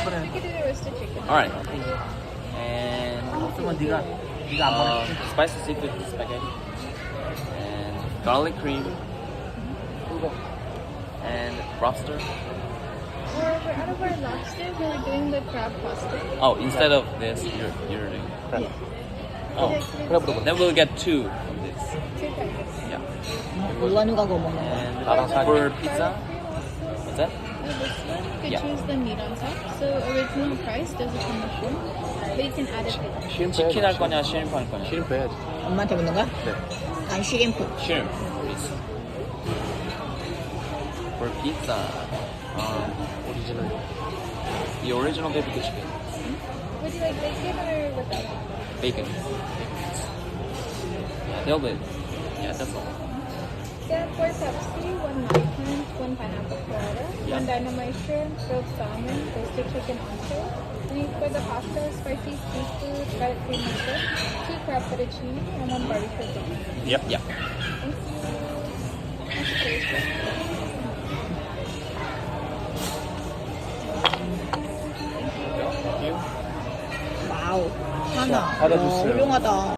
We could do the roasted chicken. Alright. And spicy seafood spaghetti. And garlic cream. And lobster. Or for out of our lobster, we're doing the crab pasta. Oh, instead of this, you're doing crab. Yeah. Oh, then we'll get two of this. Two packets. Yeah. 누가 뭐 먹는 거야? And for pizza, what's that? This one, you could Yeah. choose the meat on top. So original price doesn't come with shrimp, but you can add it later. 치킨 할 거냐, shrimp 할 거냐? 시림프 해야지. 엄마한테 묻는 거야? 네. 난 쉬림프. Shrimp, please. For pizza, 오리지널. the original barbecue chicken, Would you like bacon or without? bacon. Yeah, they'll be. Yeah, that's all. Yeah, 4 Pepsi, 1 Markham, 1 pineapple colada, Yeah. 1 dynamite shrimp, grilled salmon, roasted chicken entree. And for the pasta, spicy seafood, garlic cream and dip, 2 crab fettuccine, and 1 barbecue chicken. Yep, yep. Thank you. 와우. 하나. 받아줬어요. 훌륭하다.